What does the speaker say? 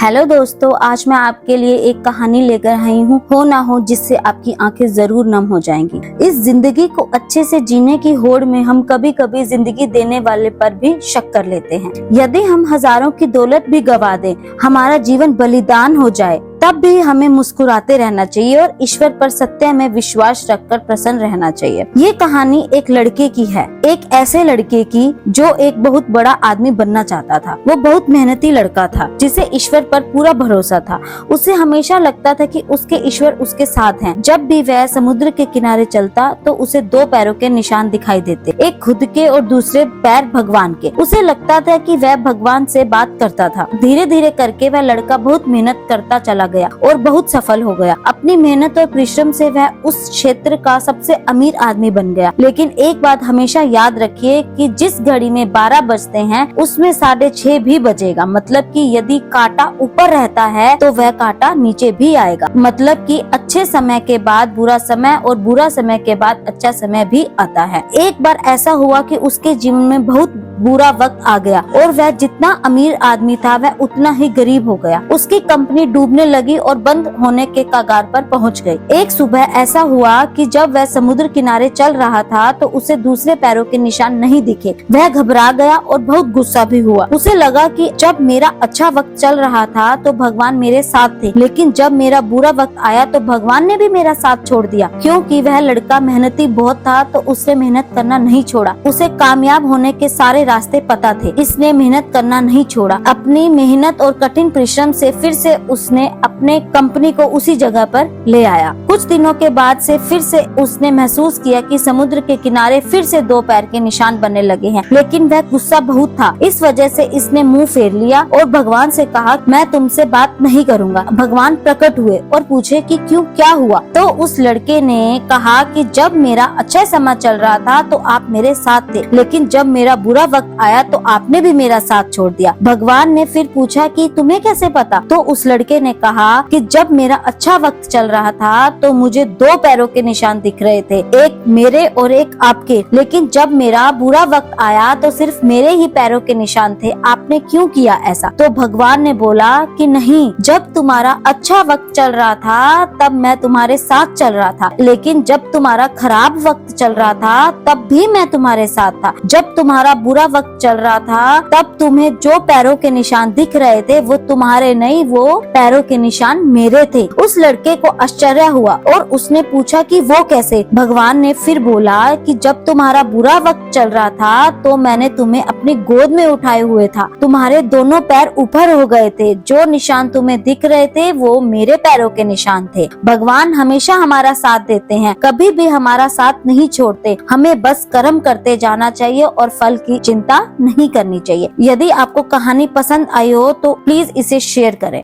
Hello दोस्तों, आज मैं आपके लिए एक कहानी लेकर आई हूँ, हो ना हो, जिससे आपकी आंखें जरूर नम हो जाएंगी। इस जिंदगी को अच्छे से जीने की होड़ में हम कभी कभी जिंदगी देने वाले पर भी शक कर लेते हैं। यदि हम हजारों की दौलत भी गवा दें, हमारा जीवन बलिदान हो जाए, तब भी हमें मुस्कुराते रहना चाहिए और ईश्वर पर सत्य में विश्वास रखकर प्रसन्न रहना चाहिए। ये कहानी एक लड़के की है, एक ऐसे लड़के की जो एक बहुत बड़ा आदमी बनना चाहता था। वो बहुत मेहनती लड़का था जिसे ईश्वर पर पूरा भरोसा था। उसे हमेशा लगता था कि उसके ईश्वर उसके साथ हैं। जब भी वह समुद्र के किनारे चलता तो उसे दो पैरों के निशान दिखाई देते, एक खुद के और दूसरे पैर भगवान के। उसे लगता था कि वह भगवान से बात करता था। धीरे धीरे करके वह लड़का बहुत मेहनत करता चला गया और बहुत सफल हो गया। अपनी मेहनत और परिश्रम से वह उस क्षेत्र का सबसे अमीर आदमी बन गया। लेकिन एक बात हमेशा याद रखिए कि जिस घड़ी में 12 बजते हैं उसमें 6:30 भी बजेगा। मतलब कि यदि कांटा ऊपर रहता है तो वह कांटा नीचे भी आएगा। मतलब कि अच्छे समय के बाद बुरा समय और बुरा समय के बाद अच्छा समय भी आता है। एक बार ऐसा हुआ कि उसके जीवन में बहुत बुरा वक्त आ गया और वह जितना अमीर आदमी था वह उतना ही गरीब हो गया। उसकी कंपनी डूबने लगी और बंद होने के कगार पर पहुंच गई। एक सुबह ऐसा हुआ कि जब वह समुद्र किनारे चल रहा था तो उसे दूसरे पैरों के निशान नहीं दिखे। वह घबरा गया और बहुत गुस्सा भी हुआ। उसे लगा कि जब मेरा अच्छा वक्त चल रहा था तो भगवान मेरे साथ थे, लेकिन जब मेरा बुरा वक्त आया तो भगवान ने भी मेरा साथ छोड़ दिया। क्योंकि वह लड़का मेहनती बहुत था तो उससे मेहनत करना नहीं छोड़ा। उसे कामयाब होने के सारे रास्ते पता थे, इसने मेहनत करना नहीं छोड़ा। अपनी मेहनत और कठिन परिश्रम से फिर से उसने अपने कंपनी को उसी जगह पर ले आया। कुछ दिनों के बाद से फिर से उसने महसूस किया कि समुद्र के किनारे फिर से दो पैर के निशान बनने लगे हैं। लेकिन वह गुस्सा बहुत था, इस वजह से इसने मुंह फेर लिया और भगवान से कहा, मैं तुमसे बात नहीं करूंगा। भगवान प्रकट हुए और पूछे कि क्यों, क्या हुआ? तो उस लड़के ने कहा कि जब मेरा अच्छा समय चल रहा था तो आप मेरे साथ थे, लेकिन जब मेरा बुरा वक्त आया तो आपने भी मेरा साथ छोड़ दिया। भगवान ने फिर पूछा कि तुम्हें कैसे पता? तो उस लड़के ने कहा कि जब मेरा अच्छा वक्त चल रहा था तो मुझे दो पैरों के निशान दिख रहे थे, एक मेरे और एक आपके। लेकिन जब मेरा बुरा वक्त आया तो सिर्फ मेरे ही पैरों के निशान थे। आपने क्यों किया ऐसा? तो भगवान ने बोला कि नहीं, जब तुम्हारा अच्छा वक्त चल रहा था तब मैं तुम्हारे साथ चल रहा था, लेकिन जब तुम्हारा खराब वक्त चल रहा था तब भी मैं तुम्हारे साथ था। जब तुम्हारा बुरा वक्त चल रहा था तब तुम्हें जो पैरों के निशान दिख रहे थे वो तुम्हारे नहीं, वो पैरों के निशान मेरे थे। उस लड़के को आश्चर्य हुआ और उसने पूछा कि वो कैसे? भगवान ने फिर बोला कि जब तुम्हारा बुरा वक्त चल रहा था तो मैंने तुम्हें अपनी गोद में उठाए हुए था। तुम्हारे दोनों पैर ऊपर हो गए थे। जो निशान तुम्हें दिख रहे थे वो मेरे पैरों के निशान थे। भगवान हमेशा हमारा साथ देते हैं, कभी भी हमारा साथ नहीं छोड़ते। हमें बस कर्म करते जाना चाहिए और फल की चिंता नहीं करनी चाहिए। यदि आपको कहानी पसंद आई हो तो प्लीज इसे शेयर करें।